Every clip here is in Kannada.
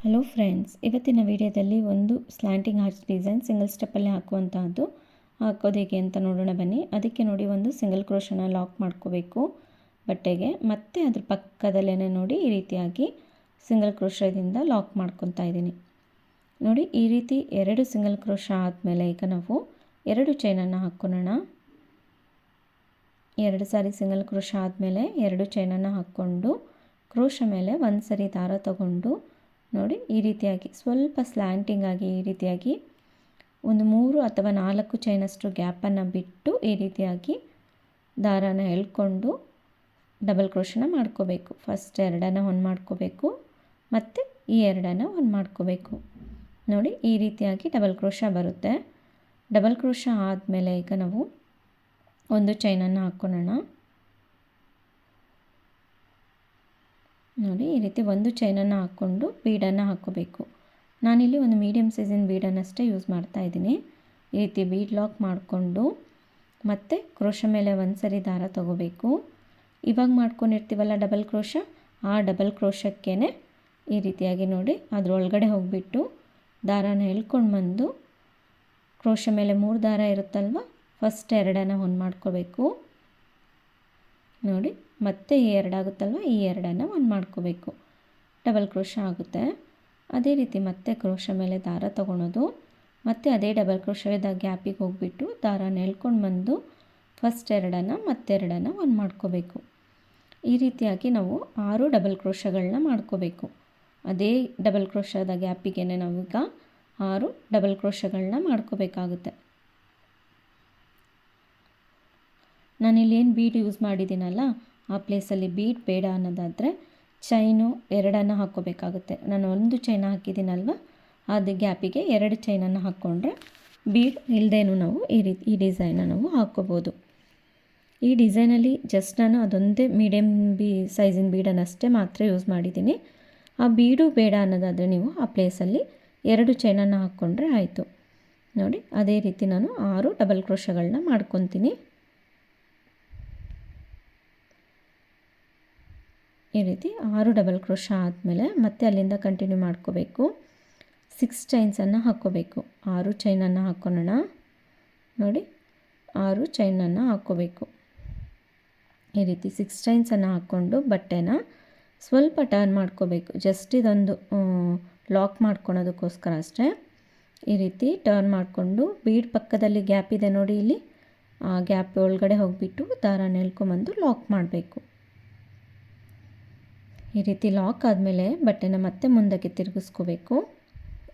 ಹಲೋ ಫ್ರೆಂಡ್ಸ್, ಇವತ್ತಿನ ವಿಡಿಯೋದಲ್ಲಿ ಒಂದು ಸ್ಲ್ಯಾಂಟಿಂಗ್ ಆರ್ಚ್ ಡಿಸೈನ್ ಸಿಂಗಲ್ ಸ್ಟೆಪ್ಪಲ್ಲಿ ಹಾಕುವಂತಹದ್ದು ಹಾಕೋದು ಹೇಗೆ ಅಂತ ನೋಡೋಣ ಬನ್ನಿ. ಅದಕ್ಕೆ ನೋಡಿ, ಒಂದು ಸಿಂಗಲ್ ಕ್ರೋಶನ ಲಾಕ್ ಮಾಡ್ಕೋಬೇಕು ಬಟ್ಟೆಗೆ. ಮತ್ತು ಅದ್ರ ಪಕ್ಕದಲ್ಲೇ ನೋಡಿ ಈ ರೀತಿಯಾಗಿ ಸಿಂಗಲ್ ಕ್ರೋಶದಿಂದ ಲಾಕ್ ಮಾಡ್ಕೊತಾ ಇದ್ದೀನಿ. ನೋಡಿ, ಈ ರೀತಿ 2 ಸಿಂಗಲ್ ಕ್ರೋಶ ಆದಮೇಲೆ ಈಗ ನಾವು 2 ಚೈನನ್ನು ಹಾಕ್ಕೊಳ್ಳೋಣ. 2 ಸಾರಿ ಸಿಂಗಲ್ ಕ್ರೋಶ ಆದಮೇಲೆ 2 ಚೈನನ್ನು ಹಾಕ್ಕೊಂಡು ಕ್ರೋಶ ಮೇಲೆ ಒಂದು ಸರಿ ದಾರ ತಗೊಂಡು ನೋಡಿ ಈ ರೀತಿಯಾಗಿ ಸ್ವಲ್ಪ ಸ್ಲ್ಯಾಂಟಿಂಗ್ ಆಗಿ ಈ ರೀತಿಯಾಗಿ ಒಂದು 3 ಅಥವಾ 4 ಚೈನಷ್ಟು ಗ್ಯಾಪನ್ನು ಬಿಟ್ಟು ಈ ರೀತಿಯಾಗಿ ದಾರಾನ ಎಳ್ಕೊಂಡು ಡಬಲ್ ಕ್ರೋಶನ ಮಾಡ್ಕೋಬೇಕು. ಫಸ್ಟ್ 2 ಒಂದು ಮಾಡ್ಕೋಬೇಕು ಮತ್ತು ಈ 2 ಒಂದು ಮಾಡ್ಕೋಬೇಕು. ನೋಡಿ ಈ ರೀತಿಯಾಗಿ ಡಬಲ್ ಕ್ರೋಶ ಬರುತ್ತೆ. ಡಬಲ್ ಕ್ರೋಶ ಆದಮೇಲೆ ಈಗ ನಾವು ಒಂದು ಚೈನನ್ನು ಹಾಕ್ಕೊಳ್ಳೋಣ. ನೋಡಿ ಈ ರೀತಿ ಒಂದು ಚೈನನ್ನು ಹಾಕ್ಕೊಂಡು ಬೀಡನ್ನು ಹಾಕ್ಕೋಬೇಕು. ನಾನಿಲ್ಲಿ ಒಂದು ಮೀಡಿಯಮ್ ಸೈಜಿನ ಬೀಡನ್ನಷ್ಟೇ ಯೂಸ್ ಮಾಡ್ತಾ ಇದ್ದೀನಿ. ಈ ರೀತಿ ಬೀಡ್ ಲಾಕ್ ಮಾಡಿಕೊಂಡು ಮತ್ತು ಕ್ರೋಶ ಮೇಲೆ ಒಂದು ಸರಿ ದಾರ ತಗೋಬೇಕು. ಇವಾಗ ಮಾಡ್ಕೊಂಡಿರ್ತೀವಲ್ಲ ಡಬಲ್ ಕ್ರೋಶ, ಆ ಡಬಲ್ ಕ್ರೋಶಕ್ಕೇ ಈ ರೀತಿಯಾಗಿ ನೋಡಿ ಅದರೊಳಗಡೆ ಹೋಗಿಬಿಟ್ಟು ದಾರಾನ ಎಳ್ಕೊಂಡು ಬಂದು ಕ್ರೋಶ ಮೇಲೆ 3 ದಾರ ಇರುತ್ತಲ್ವ, ಫಸ್ಟ್ 2 ಒಂದು ಮಾಡ್ಕೋಬೇಕು. ನೋಡಿ ಮತ್ತೆ ಈ 2 ಆಗುತ್ತಲ್ವ, ಈ 2 ಒಂದು ಮಾಡ್ಕೋಬೇಕು. ಡಬಲ್ ಕ್ರೋಶ ಆಗುತ್ತೆ. ಅದೇ ರೀತಿ ಮತ್ತೆ ಕ್ರೋಶ ಮೇಲೆ ದಾರ ತೊಗೊಳೋದು, ಮತ್ತು ಅದೇ ಡಬಲ್ ಕ್ರೋಶದ ಗ್ಯಾಪಿಗೆ ಹೋಗಿಬಿಟ್ಟು ದಾರಾನ ಎಳ್ಕೊಂಡು ಬಂದು ಫಸ್ಟ್ 2 ಮತ್ತೆ 2 ಒಂದು ಮಾಡ್ಕೋಬೇಕು. ಈ ರೀತಿಯಾಗಿ ನಾವು 6 ಡಬಲ್ ಕ್ರೋಶಗಳನ್ನ ಮಾಡ್ಕೋಬೇಕು. ಅದೇ ಡಬಲ್ ಕ್ರೋಶದ ಗ್ಯಾಪಿಗೆ ನಾವೀಗ 6 ಡಬಲ್ ಕ್ರೋಶಗಳನ್ನ ಮಾಡ್ಕೋಬೇಕಾಗುತ್ತೆ. ನಾನಿಲ್ಲಿ ಏನು ಬೀಡ್ ಯೂಸ್ ಮಾಡಿದ್ದೀನಲ್ಲ, ಆ ಪ್ಲೇಸಲ್ಲಿ ಬೀಡ್ ಬೇಡ ಅನ್ನೋದಾದರೆ ಚೈನು 2 ಹಾಕ್ಕೋಬೇಕಾಗುತ್ತೆ. ನಾನು ಒಂದು ಚೈನ ಹಾಕಿದ್ದೀನಲ್ವ, ಅದು ಗ್ಯಾಪಿಗೆ 2 ಚೈನನ್ನು ಹಾಕ್ಕೊಂಡ್ರೆ ಬೀಡ್ ಇಲ್ಲದೇನೂ ನಾವು ಈ ಡಿಸೈನ ನಾವು ಹಾಕ್ಕೋಬೋದು. ಈ ಡಿಸೈನಲ್ಲಿ ಜಸ್ಟ್ ನಾನು ಅದೊಂದೇ ಮೀಡಿಯಮ್ ಸೈಜಿನ ಬೀಡನ್ನಷ್ಟೇ ಮಾತ್ರ ಯೂಸ್ ಮಾಡಿದ್ದೀನಿ. ಆ ಬೀಡು ಬೇಡ ಅನ್ನೋದಾದರೆ ನೀವು ಆ ಪ್ಲೇಸಲ್ಲಿ 2 ಚೈನನ್ನು ಹಾಕ್ಕೊಂಡ್ರೆ ಆಯಿತು. ನೋಡಿ ಅದೇ ರೀತಿ ನಾನು 6 ಡಬಲ್ ಕ್ರೋಶಗಳನ್ನ ಮಾಡ್ಕೊತೀನಿ. ಈ ರೀತಿ 6 ಡಬಲ್ ಕ್ರೋಶ ಆದಮೇಲೆ ಮತ್ತೆ ಅಲ್ಲಿಂದ ಕಂಟಿನ್ಯೂ ಮಾಡ್ಕೋಬೇಕು. 6 ಚೈನ್ಸನ್ನು ಹಾಕ್ಕೋಬೇಕು. 6 ಚೈನನ್ನು ಹಾಕ್ಕೊಳ್ಳೋಣ. ನೋಡಿ 6 ಚೈನನ್ನು ಹಾಕ್ಕೋಬೇಕು. ಈ ರೀತಿ 6 ಚೈನ್ಸನ್ನು ಹಾಕ್ಕೊಂಡು ಬಟ್ಟೆನ ಸ್ವಲ್ಪ ಟರ್ನ್ ಮಾಡ್ಕೋಬೇಕು. ಜಸ್ಟ್ ಇದೊಂದು ಲಾಕ್ ಮಾಡ್ಕೊಳೋದಕ್ಕೋಸ್ಕರ ಅಷ್ಟೇ. ಈ ರೀತಿ ಟರ್ನ್ ಮಾಡಿಕೊಂಡು ಬೀಡ್ ಪಕ್ಕದಲ್ಲಿ ಗ್ಯಾಪ್ ಇದೆ ನೋಡಿ, ಇಲ್ಲಿ ಆ ಗ್ಯಾಪ್ ಒಳಗಡೆ ಹೋಗಿಬಿಟ್ಟು ದಾರಾನ ಎಳ್ಕೊಂಬಂದು ಲಾಕ್ ಮಾಡಬೇಕು. ಈ ರೀತಿ ಲಾಕ್ ಆದಮೇಲೆ ಬಟ್ಟೆನ ಮತ್ತೆ ಮುಂದಕ್ಕೆ ತಿರುಗಿಸ್ಕೋಬೇಕು.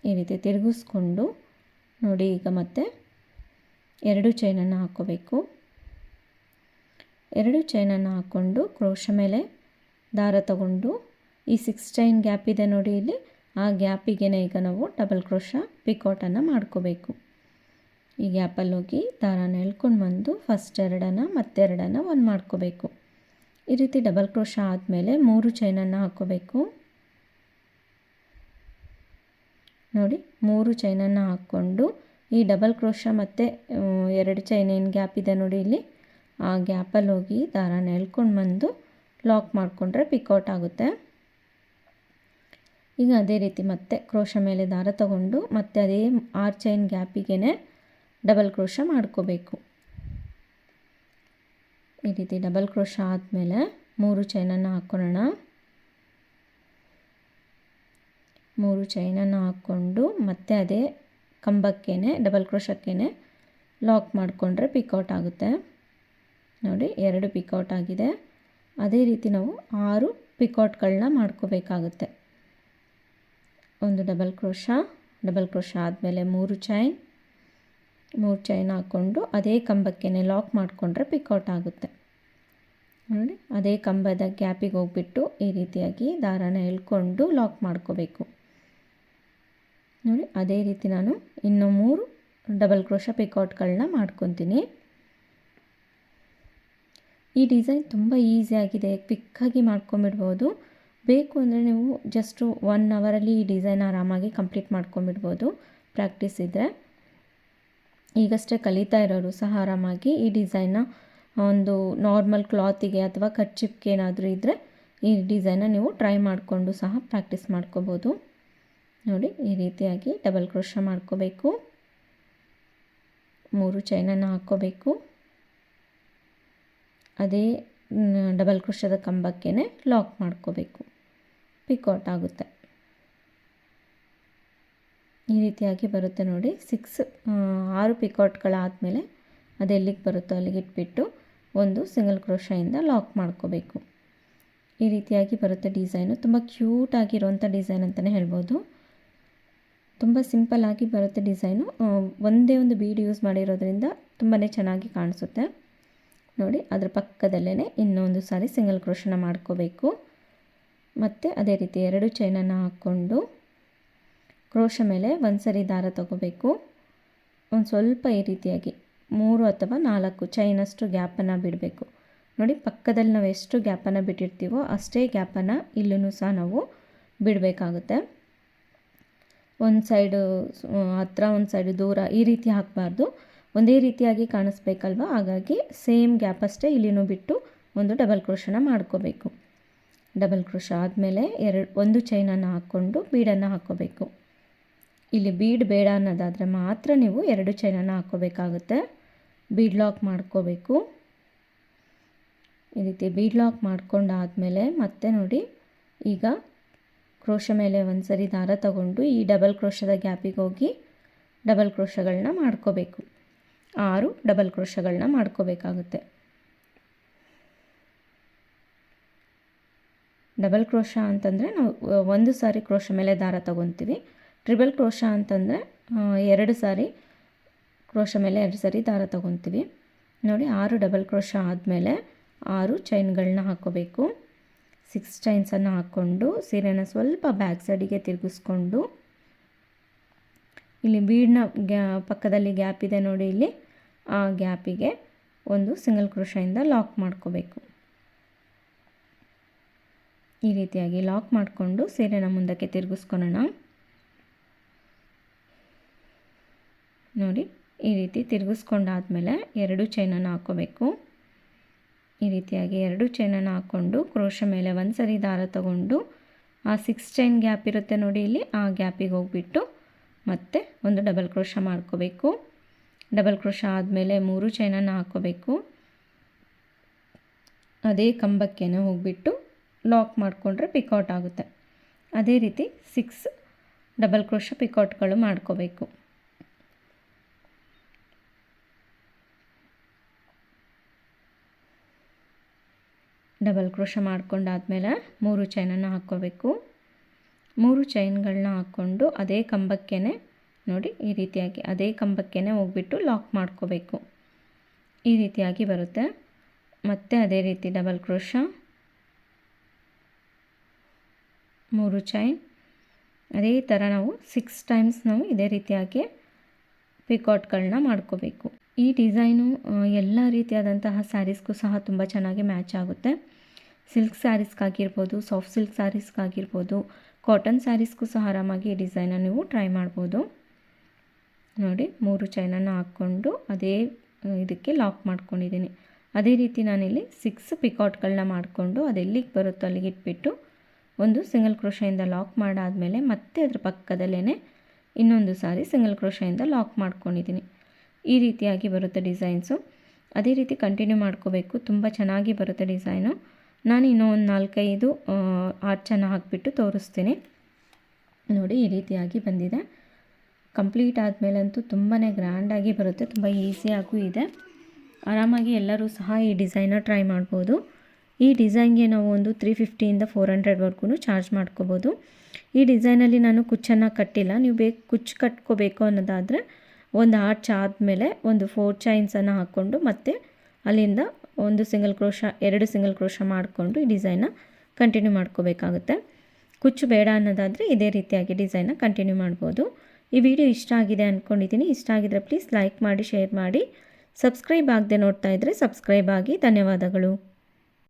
ಈ ರೀತಿ ತಿರುಗಿಸ್ಕೊಂಡು ನೋಡಿ ಈಗ ಮತ್ತೆ 2 ಚೈನನ್ನು ಹಾಕ್ಕೋಬೇಕು. 2 ಚೈನನ್ನು ಹಾಕ್ಕೊಂಡು ಕ್ರೋಶ ಮೇಲೆ ದಾರ ತಗೊಂಡು ಈ 6 ಚೈನ್ ಗ್ಯಾಪ್ ಇದೆ ನೋಡಿ ಇಲ್ಲಿ, ಆ ಗ್ಯಾಪಿಗೆ ಈಗ ನಾವು ಡಬಲ್ ಕ್ರೋಶ ಪಿಕಾಟನ್ನು ಮಾಡ್ಕೋಬೇಕು. ಈ ಗ್ಯಾಪಲ್ಲಿ ಹೋಗಿ ದಾರಾನ ಎಳ್ಕೊಂಡು ಬಂದು ಫಸ್ಟ್ 2 ಮತ್ತೆ 2 ಒಂದು ಮಾಡ್ಕೋಬೇಕು. ಈ ರೀತಿ ಡಬಲ್ ಕ್ರೋಶ ಆದಮೇಲೆ 3 ಚೈನನ್ನು ಹಾಕ್ಕೋಬೇಕು. ನೋಡಿ 3 ಚೈನನ್ನು ಹಾಕ್ಕೊಂಡು ಈ ಡಬಲ್ ಕ್ರೋಶ ಮತ್ತು 2 ಚೈನ್ ಏನು ಗ್ಯಾಪ್ ಇದೆ ನೋಡಿ ಇಲ್ಲಿ, ಆ ಗ್ಯಾಪಲ್ಲಿ ಹೋಗಿ ದಾರಾನ ಎಳ್ಕೊಂಡು ಬಂದು ಲಾಕ್ ಮಾಡಿಕೊಂಡ್ರೆ ಪಿಕೌಟ್ ಆಗುತ್ತೆ. ಈಗ ಅದೇ ರೀತಿ ಮತ್ತೆ ಕ್ರೋಶ ಮೇಲೆ ದಾರ ತಗೊಂಡು ಮತ್ತೆ ಅದೇ 6 ಚೈನ್ ಗ್ಯಾಪಿಗೆ ಡಬಲ್ ಕ್ರೋಶ ಮಾಡ್ಕೋಬೇಕು. ಈ ರೀತಿ ಡಬಲ್ ಕ್ರೋಶ ಆದಮೇಲೆ 3 ಚೈನನ್ನು ಹಾಕ್ಕೊಳ್ಳೋಣ. 3 ಚೈನನ್ನು ಹಾಕ್ಕೊಂಡು ಮತ್ತೆ ಅದೇ ಕಂಬಕ್ಕೇ ಡಬಲ್ ಕ್ರೋಶಕ್ಕೇ ಲಾಕ್ ಮಾಡಿಕೊಂಡ್ರೆ ಪಿಕೌಟ್ ಆಗುತ್ತೆ. ನೋಡಿ 2 ಪಿಕೌಟ್ ಆಗಿದೆ. ಅದೇ ರೀತಿ ನಾವು 6 ಪಿಕೌಟ್ಗಳನ್ನ ಮಾಡ್ಕೋಬೇಕಾಗುತ್ತೆ. ಒಂದು ಡಬಲ್ ಕ್ರೋಶ ಆದಮೇಲೆ 3 ಚೈನ್ ಹಾಕ್ಕೊಂಡು ಅದೇ ಕಂಬಕ್ಕೇ ಲಾಕ್ ಮಾಡಿಕೊಂಡ್ರೆ ಪಿಕೌಟ್ ಆಗುತ್ತೆ. ನೋಡಿ ಅದೇ ಕಂಬದ ಗ್ಯಾಪಿಗೆ ಹೋಗಿಬಿಟ್ಟು ಈ ರೀತಿಯಾಗಿ ದಾರಾನ ಎಳ್ಕೊಂಡು ಲಾಕ್ ಮಾಡ್ಕೋಬೇಕು. ನೋಡಿ ಅದೇ ರೀತಿ ನಾನು ಇನ್ನೂ 3 ಡಬಲ್ ಕ್ರೋಶ ಪಿಕೌಟ್ಗಳನ್ನ ಮಾಡ್ಕೊತೀನಿ. ಈ ಡಿಸೈನ್ ತುಂಬ ಈಸಿಯಾಗಿದೆ, ಕ್ವಿಕ್ಕಾಗಿ ಮಾಡ್ಕೊಂಬಿಡ್ಬೋದು. ಬೇಕು ಅಂದರೆ ನೀವು ಜಸ್ಟು 1 ಅವರಲ್ಲಿ ಈ ಡಿಸೈನ್ ಆರಾಮಾಗಿ ಕಂಪ್ಲೀಟ್ ಮಾಡ್ಕೊಂಬಿಡ್ಬೋದು. ಪ್ರಾಕ್ಟೀಸ್ ಇದ್ದರೆ, ಈಗಷ್ಟೇ ಕಲಿತಾ ಇರೋರು ಸಹ ಆರಾಮಾಗಿ ಈ ಡಿಸೈನ್ನ ಒಂದು ನಾರ್ಮಲ್ ಕ್ಲಾತಿಗೆ ಅಥವಾ ಕರ್ಚಿಪ್ಗೆ ಏನಾದರೂ ಇದ್ದರೆ ಈ ಡಿಸೈನ್ನ ನೀವು ಟ್ರೈ ಮಾಡಿಕೊಂಡು ಸಹ ಪ್ರಾಕ್ಟೀಸ್ ಮಾಡ್ಕೋಬೋದು. ನೋಡಿ ಈ ರೀತಿಯಾಗಿ ಡಬಲ್ ಕ್ರೋಶ ಮಾಡ್ಕೋಬೇಕು. 3 ಚೈನನ್ನು ಹಾಕ್ಕೋಬೇಕು. ಅದೇ ಡಬಲ್ ಕ್ರೋಶದ ಕಂಬಕ್ಕೇ ಲಾಕ್ ಮಾಡ್ಕೋಬೇಕು. ಪಿಕಾಟ್ ಆಗುತ್ತೆ. ಈ ರೀತಿಯಾಗಿ ಬರುತ್ತೆ ನೋಡಿ. 6 ಪಿಕಾಟ್ಗಳಾದಮೇಲೆ ಅದು ಎಲ್ಲಿಗೆ ಬರುತ್ತೋ ಅಲ್ಲಿಗೆ ಇಟ್ಬಿಟ್ಟು ಒಂದು ಸಿಂಗಲ್ ಕ್ರೋಶದಿಂದ ಲಾಕ್ ಮಾಡ್ಕೋಬೇಕು. ಈ ರೀತಿಯಾಗಿ ಬರುತ್ತೆ ಡಿಸೈನು. ತುಂಬ ಕ್ಯೂಟಾಗಿರುವಂಥ ಡಿಸೈನ್ ಅಂತಲೇ ಹೇಳ್ಬೋದು. ತುಂಬ ಸಿಂಪಲ್ಲಾಗಿ ಬರುತ್ತೆ ಡಿಸೈನು. ಒಂದೇ ಒಂದು ಬೀಡ್ ಯೂಸ್ ಮಾಡಿರೋದ್ರಿಂದ ತುಂಬಾ ಚೆನ್ನಾಗಿ ಕಾಣಿಸುತ್ತೆ ನೋಡಿ. ಅದರ ಪಕ್ಕದಲ್ಲೇ ಇನ್ನೊಂದು ಸಾರಿ ಸಿಂಗಲ್ ಕ್ರೋಶನ ಮಾಡ್ಕೋಬೇಕು. ಮತ್ತು ಅದೇ ರೀತಿ 2 ಚೈನನ್ನು ಹಾಕ್ಕೊಂಡು ಕ್ರೋಶ ಮೇಲೆ ಒಂದು ಸರಿ ದಾರ ತಗೋಬೇಕು. ಒಂದು ಸ್ವಲ್ಪ ಈ ರೀತಿಯಾಗಿ 3 ಅಥವಾ 4 ಚೈನಷ್ಟು ಗ್ಯಾಪನ್ನು ಬಿಡಬೇಕು ನೋಡಿ. ಪಕ್ಕದಲ್ಲಿ ನಾವು ಎಷ್ಟು ಗ್ಯಾಪನ್ನು ಬಿಟ್ಟಿರ್ತೀವೋ ಅಷ್ಟೇ ಗ್ಯಾಪನ್ನು ಇಲ್ಲೂ ಸಹ ನಾವು ಬಿಡಬೇಕಾಗುತ್ತೆ. ಒಂದು ಸೈಡು ಹತ್ರ, ಒಂದು ಸೈಡು ದೂರ, ಈ ರೀತಿ ಹಾಕಬಾರ್ದು. ಒಂದೇ ರೀತಿಯಾಗಿ ಕಾಣಿಸ್ಬೇಕಲ್ವ, ಹಾಗಾಗಿ ಸೇಮ್ ಗ್ಯಾಪ್ ಅಷ್ಟೇ ಇಲ್ಲಿನೂ ಬಿಟ್ಟು ಒಂದು ಡಬಲ್ ಕ್ರೋಶನ ಮಾಡ್ಕೋಬೇಕು. ಡಬಲ್ ಕ್ರೋಶ ಆದಮೇಲೆ 1 ಚೈನನ್ನು ಹಾಕ್ಕೊಂಡು ಬೀಡನ್ನು ಹಾಕ್ಕೋಬೇಕು. ಇಲ್ಲಿ ಬೀಡ್ ಬೇಡ ಅನ್ನೋದಾದರೆ ಮಾತ್ರ ನೀವು 2 ಚೈನನ್ನು ಹಾಕ್ಕೋಬೇಕಾಗುತ್ತೆ. ಬೀಡ್ ಲಾಕ್ ಮಾಡ್ಕೋಬೇಕು. ಈ ರೀತಿ ಬೀಡ್ ಲಾಕ್ ಮಾಡ್ಕೊಂಡಾದಮೇಲೆ ಮತ್ತೆ ನೋಡಿ, ಈಗ ಕ್ರೋಶ ಮೇಲೆ ಒಂದು ಸರಿ ದಾರ ತಗೊಂಡು ಈ ಡಬಲ್ ಕ್ರೋಶದ ಗ್ಯಾಪಿಗೆ ಹೋಗಿ ಡಬಲ್ ಕ್ರೋಶಗಳನ್ನ ಮಾಡ್ಕೋಬೇಕು. 6 ಡಬಲ್ ಕ್ರೋಶಗಳನ್ನ ಮಾಡ್ಕೋಬೇಕಾಗುತ್ತೆ. ಡಬಲ್ ಕ್ರೋಶ ಅಂತಂದರೆ ನಾವು ಒಂದು ಸಾರಿ ಕ್ರೋಶ ಮೇಲೆ ದಾರ ತಗೊತೀವಿ. ಟ್ರಿಬಲ್ ಕ್ರೋಶ ಅಂತಂದರೆ 2 ಸಾರಿ ಕ್ರೋಶ ಮೇಲೆ 2 ಸಾರಿ ದಾರ ತಗೊತೀವಿ ನೋಡಿ. 6 ಡಬಲ್ ಕ್ರೋಶ ಆದಮೇಲೆ 6 ಚೈನ್ಗಳನ್ನ ಹಾಕ್ಕೋಬೇಕು. 6 ಚೈನ್ಸನ್ನು ಹಾಕ್ಕೊಂಡು ಸೀರೆನ ಸ್ವಲ್ಪ ಬ್ಯಾಕ್ ಸೈಡಿಗೆ ತಿರುಗಿಸ್ಕೊಂಡು ಇಲ್ಲಿ ಬೀಡ್ನ ಪಕ್ಕದಲ್ಲಿ ಗ್ಯಾಪ್ ಇದೆ ನೋಡಿ, ಇಲ್ಲಿ ಆ ಗ್ಯಾಪಿಗೆ ಒಂದು ಸಿಂಗಲ್ ಕ್ರೋಶದಿಂದ ಲಾಕ್ ಮಾಡ್ಕೋಬೇಕು. ಈ ರೀತಿಯಾಗಿ ಲಾಕ್ ಮಾಡಿಕೊಂಡು ಸೀರೆನ ಮುಂದಕ್ಕೆ ತಿರುಗಿಸ್ಕೊಳ್ಳೋಣ ನೋಡಿ. ಈ ರೀತಿ ತಿರುಗಿಸ್ಕೊಂಡಾದಮೇಲೆ 2 ಚೈನನ್ನು ಹಾಕ್ಕೋಬೇಕು. ಈ ರೀತಿಯಾಗಿ 2 ಚೈನನ್ನು ಹಾಕ್ಕೊಂಡು ಕ್ರೋಶ ಮೇಲೆ ಒಂದು ಸರಿ ದಾರ ತಗೊಂಡು ಆ 6 ಚೈನ್ ಗ್ಯಾಪ್ ಇರುತ್ತೆ ನೋಡಿ, ಇಲ್ಲಿ ಆ ಗ್ಯಾಪಿಗೆ ಹೋಗಿಬಿಟ್ಟು ಮತ್ತೆ ಒಂದು ಡಬಲ್ ಕ್ರೋಶ ಮಾಡ್ಕೋಬೇಕು. ಡಬಲ್ ಕ್ರೋಶ ಆದಮೇಲೆ 3 ಚೈನನ್ನು ಹಾಕ್ಕೋಬೇಕು. ಅದೇ ಕಂಬಕ್ಕೆ ಹೋಗಿಬಿಟ್ಟು ಲಾಕ್ ಮಾಡಿಕೊಂಡ್ರೆ ಪಿಕಾಟ್ ಆಗುತ್ತೆ. ಅದೇ ರೀತಿ 6 ಡಬಲ್ ಕ್ರೋಶ ಪಿಕಾಟ್ಗಳು ಮಾಡ್ಕೋಬೇಕು. ಡಬಲ್ ಕ್ರೋಶ ಮಾಡ್ಕೊಂಡಾದಮೇಲೆ 3 ಚೈನನ್ನು ಹಾಕ್ಕೋಬೇಕು. 3 ಚೈನ್ಗಳನ್ನ ಹಾಕ್ಕೊಂಡು ಅದೇ ಕಂಬಕ್ಕೆ ನೋಡಿ, ಈ ರೀತಿಯಾಗಿ ಅದೇ ಕಂಬಕ್ಕೆ ಹೋಗ್ಬಿಟ್ಟು ಲಾಕ್ ಮಾಡ್ಕೋಬೇಕು. ಈ ರೀತಿಯಾಗಿ ಬರುತ್ತೆ. ಮತ್ತು ಅದೇ ರೀತಿ ಡಬಲ್ ಕ್ರೋಶ, 3 ಚೈನ್, ಅದೇ ಥರ ನಾವು 6 ಟೈಮ್ಸ್ ನಾವು ಇದೇ ರೀತಿಯಾಗಿ ಪಿಕಾಟ್ಗಳನ್ನ ಮಾಡ್ಕೋಬೇಕು. ಈ ಡಿಸೈನು ಎಲ್ಲ ರೀತಿಯಾದಂತಹ ಸ್ಯಾರೀಸ್ಗೂ ಸಹ ತುಂಬ ಚೆನ್ನಾಗಿ ಮ್ಯಾಚ್ ಆಗುತ್ತೆ. ಸಿಲ್ಕ್ ಸ್ಯಾರೀಸ್ಗಾಗಿರ್ಬೋದು, ಸಾಫ್ಟ್ ಸಿಲ್ಕ್ ಸ್ಯಾರೀಸ್ಗಾಗಿರ್ಬೋದು, ಕಾಟನ್ ಸ್ಯಾರೀಸ್ಗೂ ಸಹ ಆರಾಮಾಗಿ ಈ ಡಿಸೈನನ್ನು ನೀವು ಟ್ರೈ ಮಾಡ್ಬೋದು ನೋಡಿ. 3 ಚೈನನ್ನು ಹಾಕ್ಕೊಂಡು ಅದೇ ಇದಕ್ಕೆ ಲಾಕ್ ಮಾಡ್ಕೊಂಡಿದ್ದೀನಿ. ಅದೇ ರೀತಿ ನಾನಿಲ್ಲಿ 6 ಪಿಕಾಟ್ಗಳನ್ನ ಮಾಡಿಕೊಂಡು ಅದೆಲ್ಲಿಗೆ ಬರುತ್ತೋ ಅಲ್ಲಿಗೆ ಇಟ್ಬಿಟ್ಟು ಒಂದು ಸಿಂಗಲ್ ಕ್ರೋಶೆಯಿಂದ ಲಾಕ್ ಮಾಡಾದಮೇಲೆ ಮತ್ತೆ ಅದ್ರ ಪಕ್ಕದಲ್ಲೇ ಇನ್ನೊಂದು ಸಾರಿ ಸಿಂಗಲ್ ಕ್ರೋಶೆಯಿಂದ ಲಾಕ್ ಮಾಡ್ಕೊಂಡಿದ್ದೀನಿ. ಈ ರೀತಿಯಾಗಿ ಬರುತ್ತೆ ಡಿಸೈನ್ಸು. ಅದೇ ರೀತಿ ಕಂಟಿನ್ಯೂ ಮಾಡ್ಕೋಬೇಕು. ತುಂಬ ಚೆನ್ನಾಗಿ ಬರುತ್ತೆ ಡಿಸೈನು. ನಾನು ಇನ್ನೂ ಒಂದು 4-5 ಆರ್ಚನ್ನು ಹಾಕಿಬಿಟ್ಟು ತೋರಿಸ್ತೀನಿ ನೋಡಿ. ಈ ರೀತಿಯಾಗಿ ಬಂದಿದೆ. ಕಂಪ್ಲೀಟ್ ಆದಮೇಲಂತೂ ತುಂಬಾ ಗ್ರ್ಯಾಂಡಾಗಿ ಬರುತ್ತೆ. ತುಂಬ ಈಸಿಯಾಗೂ ಇದೆ. ಆರಾಮಾಗಿ ಎಲ್ಲರೂ ಸಹ ಈ ಡಿಸೈನ ಟ್ರೈ ಮಾಡ್ಬೋದು. ಈ ಡಿಸೈನ್ಗೆ ನಾವು ಒಂದು 350ಇಂದ 400ವರೆಗೂ ಚಾರ್ಜ್ ಮಾಡ್ಕೋಬೋದು. ಈ ಡಿಸೈನಲ್ಲಿ ನಾನು ಕುಚ್ಚನ್ನು ಕಟ್ಟಿಲ್ಲ. ನೀವು ಕುಚ್ಚು ಕಟ್ಕೋಬೇಕು ಅನ್ನೋದಾದರೆ ಒಂದು ಆರ್ಚ್ ಆದಮೇಲೆ ಒಂದು 4 ಚೈನ್ಸನ್ನು ಹಾಕ್ಕೊಂಡು ಮತ್ತೆ ಅಲ್ಲಿಂದ ಒಂದು ಸಿಂಗಲ್ ಕ್ರೋಶ, 2 ಸಿಂಗಲ್ ಕ್ರೋಶ ಮಾಡಿಕೊಂಡು ಈ ಡಿಸೈನ್ನ ಕಂಟಿನ್ಯೂ ಮಾಡ್ಕೋಬೇಕಾಗುತ್ತೆ. ಕುಚ್ಚು ಬೇಡ ಅನ್ನೋದಾದರೆ ಇದೇ ರೀತಿಯಾಗಿ ಡಿಸೈನ್ನ ಕಂಟಿನ್ಯೂ ಮಾಡ್ಬೋದು. ಈ ವಿಡಿಯೋ ಇಷ್ಟ ಆಗಿದೆ ಅಂದ್ಕೊಂಡಿದ್ದೀನಿ. ಇಷ್ಟ ಆಗಿದ್ರೆ ಪ್ಲೀಸ್ ಲೈಕ್ ಮಾಡಿ, ಶೇರ್ ಮಾಡಿ. ಸಬ್ಸ್ಕ್ರೈಬ್ ಆಗದೆ ನೋಡ್ತಾ ಇದ್ದರೆ ಸಬ್ಸ್ಕ್ರೈಬ್ ಆಗಿ. ಧನ್ಯವಾದಗಳು.